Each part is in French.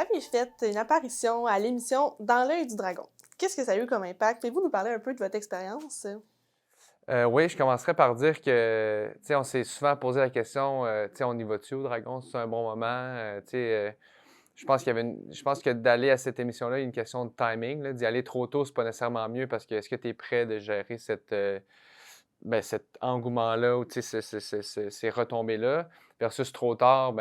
avez fait une apparition à l'émission Dans l'œil du dragon. Qu'est-ce que ça a eu comme impact? Pouvez-vous nous parler un peu de votre expérience? Oui, je commencerai par dire que, tu sais, on s'est souvent posé la question, tu sais, on y va-tu au Dragon? C'est un bon moment? Tu sais, je pense je pense que d'aller à cette émission-là, il y a une question de timing, là. D'y aller trop tôt, c'est pas nécessairement mieux parce que est-ce que tu es prêt de gérer cet engouement-là ou, tu sais, ces retombées-là versus trop tard,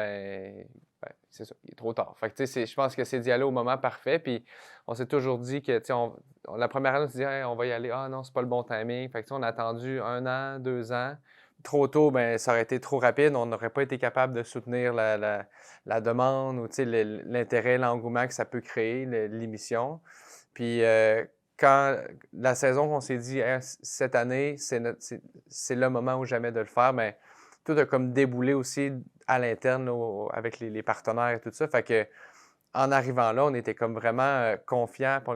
c'est ça, il est trop tard. Fait que, tu sais, je pense que c'est d'y aller au moment parfait. Puis, on s'est toujours dit que, tu sais, la première année, on s'est dit, hey, on va y aller. Ah non, c'est pas le bon timing. Fait que, tu sais, on a attendu 1 an, 2 ans. Trop tôt, ça aurait été trop rapide. On n'aurait pas été capable de soutenir la demande ou, tu sais, l'intérêt, l'engouement que ça peut créer, l'émission. Puis, quand la saison qu'on s'est dit, hey, cette année, c'est le moment ou jamais de le faire, mais tout a comme déboulé aussi à l'interne là, avec les partenaires et tout ça. Fait que en arrivant là, on était comme vraiment confiants, puis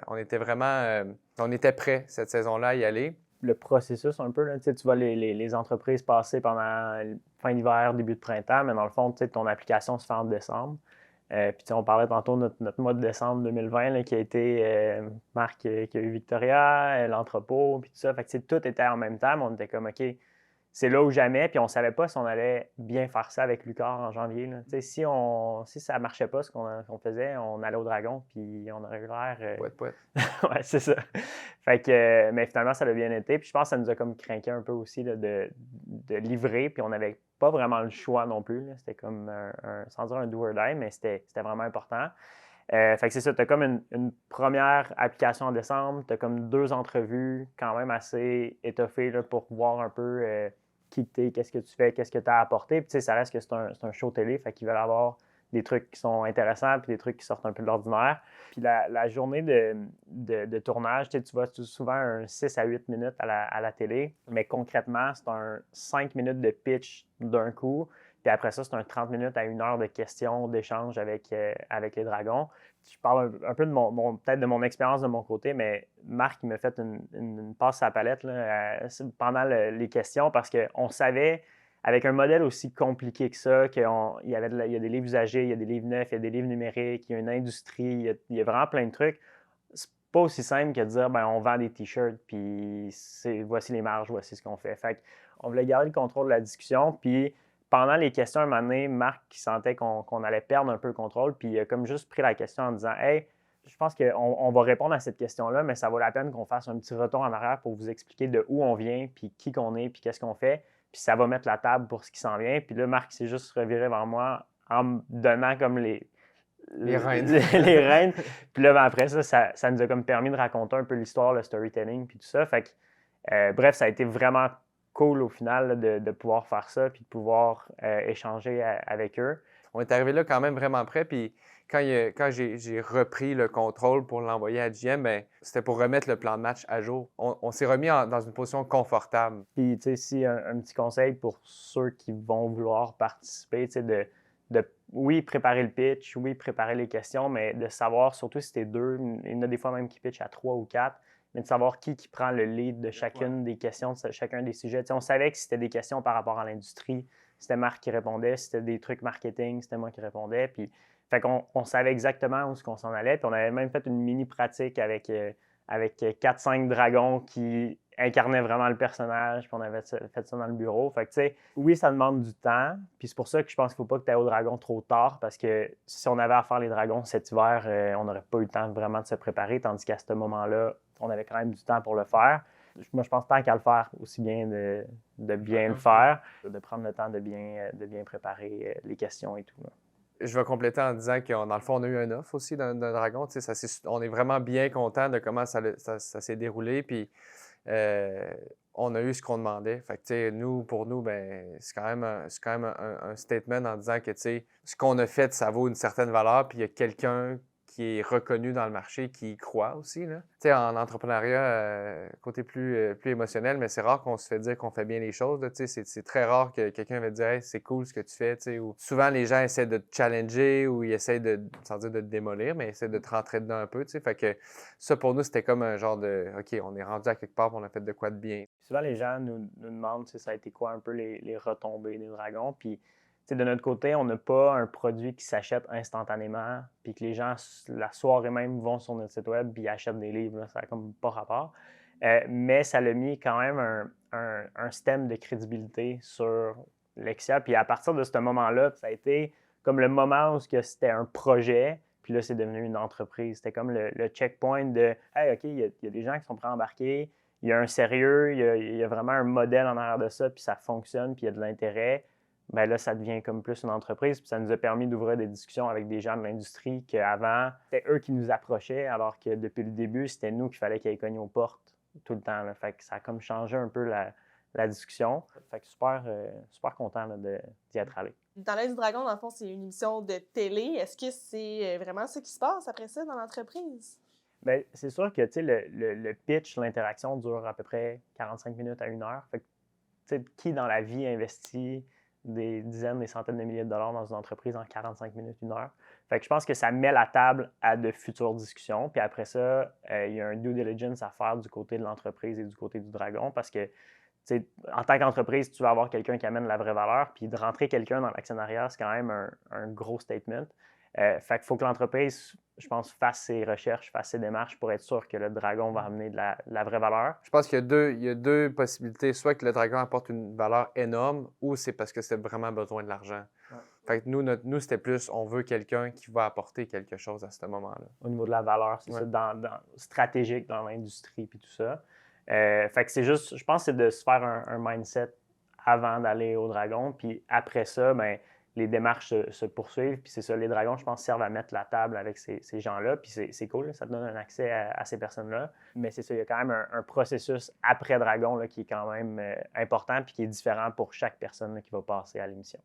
on était vraiment, on était prêts cette saison-là à y aller. Le processus un peu, là, tu vois les entreprises passer pendant fin d'hiver, début de printemps, mais dans le fond, ton application se fait en décembre. Puis on parlait tantôt de notre mois de décembre 2020 là, qui a été Marc qui a eu Victoria, l'entrepôt, puis tout ça. Fait que tout était en même temps, mais on était comme OK, c'est là ou jamais, puis on savait pas si on allait bien faire ça avec Lucar en janvier. Là. Si ça marchait pas ce qu'on faisait, on allait au Dragon, puis on aurait eu l'air. Pouet. Ouais, c'est ça. Fait que, mais finalement, ça a bien été. Puis je pense que ça nous a comme craqué un peu aussi là, de livrer, puis on n'avait pas vraiment le choix non plus. Là. C'était comme sans dire un do or die, mais c'était vraiment important. Fait que c'est ça, tu as comme une première application en décembre, tu as comme 2 entrevues quand même assez étoffées là, pour voir un peu qui t'es, qu'est-ce que tu fais, qu'est-ce que tu as apporté. Puis tu sais, ça reste que c'est un show télé, fait qu'ils veulent avoir des trucs qui sont intéressants puis des trucs qui sortent un peu de l'ordinaire. Puis la journée de tournage, tu vois souvent un 6 à 8 minutes à la télé, mais concrètement, c'est un 5 minutes de pitch d'un coup. Puis après ça, c'est un 30 minutes à 1 heure de questions, d'échanges avec les dragons. Je parle un peu de peut-être de mon expérience de mon côté, mais Marc il m'a fait une passe à la palette là, pendant les questions parce qu'on savait, avec un modèle aussi compliqué que ça, qu'il y a des livres usagés, il y a des livres neufs, il y a des livres numériques, il y a une industrie, il y a vraiment plein de trucs. C'est pas aussi simple que de dire on vend des t-shirts, puis voici les marges, voici ce qu'on fait. Fait qu'on voulait garder le contrôle de la discussion, puis pendant les questions, un moment donné, Marc sentait qu'on allait perdre un peu le contrôle, puis il a comme juste pris la question en disant Hey, je pense qu'on va répondre à cette question-là, mais ça vaut la peine qu'on fasse un petit retour en arrière pour vous expliquer de où on vient, puis qui qu'on est, puis qu'est-ce qu'on fait, puis ça va mettre la table pour ce qui s'en vient. Puis là, Marc s'est juste reviré vers moi en me donnant comme les rênes. les rênes. Puis là, après ça nous a comme permis de raconter un peu l'histoire, le storytelling, puis tout ça. Fait que, bref, ça a été vraiment cool au final là, de pouvoir faire ça puis de pouvoir échanger avec eux. On est arrivé là quand même vraiment près. Puis quand j'ai repris le contrôle pour l'envoyer à GM, c'était pour remettre le plan de match à jour. On s'est remis dans une position confortable. Puis, tu sais, si un petit conseil pour ceux qui vont vouloir participer, tu sais, oui, préparer le pitch, oui, préparer les questions, mais de savoir, surtout si t'es deux, il y en a des fois même qui pitchent à 3 ou 4, mais de savoir qui prend le lead de chacune des questions, de chacun des sujets. Tu sais, on savait que si c'était des questions par rapport à l'industrie, c'était Marc qui répondait. Si c'était des trucs marketing, c'était moi qui répondais. Puis, fait qu'on savait exactement où on s'en allait. Puis on avait même fait une mini pratique avec 4-5 dragons qui incarnaient vraiment le personnage, puis on avait fait ça dans le bureau. Fait que, tu sais, oui, ça demande du temps, puis c'est pour ça que je pense qu'il ne faut pas que tu ailles au dragon trop tard, parce que si on avait à faire les dragons cet hiver, on n'aurait pas eu le temps vraiment de se préparer, tandis qu'à ce moment-là, on avait quand même du temps pour le faire. Moi, je pense tant qu'à le faire, aussi bien de bien le faire, de prendre le temps de bien préparer les questions et tout. Là. Je vais compléter en disant que dans le fond, on a eu un offre aussi d'un dragon. Tu sais, on est vraiment bien content de comment ça s'est déroulé. Puis on a eu ce qu'on demandait. Fait que, tu sais, pour nous, c'est quand même un statement en disant que, tu sais, ce qu'on a fait, ça vaut une certaine valeur. Puis il y a quelqu'un qui est reconnu dans le marché, qui y croit aussi, là. Tu sais, en entrepreneuriat, côté plus émotionnel, mais c'est rare qu'on se fait dire qu'on fait bien les choses, là. Tu sais, c'est très rare que quelqu'un va te dire « Hey, c'est cool ce que tu fais », tu sais. Ou souvent, les gens essaient de te challenger ou ils essaient sans dire de te démolir, mais essaient de te rentrer dedans un peu, tu sais. Fait que ça, pour nous, c'était comme un genre de « OK, on est rendu à quelque part, on a fait de quoi de bien ». Souvent, les gens nous demandent, ça a été quoi un peu les retombées des dragons, puis de notre côté, on n'a pas un produit qui s'achète instantanément, puis que les gens, la soirée même, vont sur notre site web puis achètent des livres. Là, ça n'a comme pas rapport. Mais ça l'a mis quand même un système de crédibilité sur Lexia. Puis à partir de ce moment-là, ça a été comme le moment où c'était un projet, puis là, c'est devenu une entreprise. C'était comme le checkpoint de « Hey, OK, il y a des gens qui sont prêts à embarquer, il y a un sérieux, il y a vraiment un modèle en arrière de ça, puis ça fonctionne, puis il y a de l'intérêt. » Bien là, ça devient comme plus une entreprise. Puis ça nous a permis d'ouvrir des discussions avec des gens de l'industrie qu'avant, c'était eux qui nous approchaient, alors que depuis le début, c'était nous qu'il fallait qu'ils aillent cogner aux portes tout le temps. Là. Fait que ça a comme changé un peu la discussion. Fait que super content là, d'y être allé. Dans l'œil du dragon, dans le fond, c'est une émission de télé. Est-ce que c'est vraiment ce qui se passe après ça dans l'entreprise? Bien, c'est sûr que le pitch, l'interaction dure à peu près 45 minutes à 1 heure. Fait que, qui dans la vie investit des dizaines, des centaines de milliers de dollars dans une entreprise en 45 minutes, 1 heure? Fait que je pense que ça met la table à de futures discussions. Puis après ça, il y a un due diligence à faire du côté de l'entreprise et du côté du dragon parce que en tant qu'entreprise, tu vas avoir quelqu'un qui amène la vraie valeur, puis de rentrer quelqu'un dans l'actionnariat, c'est quand même un gros statement. Fait qu'il faut que l'entreprise, je pense, fasse ses recherches, fasse ses démarches pour être sûr que le dragon va amener de la vraie valeur. Je pense qu'il y a deux possibilités. Soit que le dragon apporte une valeur énorme, ou c'est parce que c'est vraiment besoin de l'argent. Ouais. Fait que nous, c'était plus, on veut quelqu'un qui va apporter quelque chose à ce moment-là. Au niveau de la valeur, c'est Ouais. ça, stratégique dans l'industrie puis tout ça. Fait que c'est juste, je pense, c'est de se faire un mindset avant d'aller au dragon. Puis après ça, ben, les démarches se poursuivent. Puis c'est ça, les dragons, je pense, servent à mettre la table avec ces gens-là. Puis c'est cool, là, ça te donne un accès à ces personnes-là. Mais c'est ça, il y a quand même un processus après dragon là, qui est quand même important puis qui est différent pour chaque personne là, qui va passer à l'émission.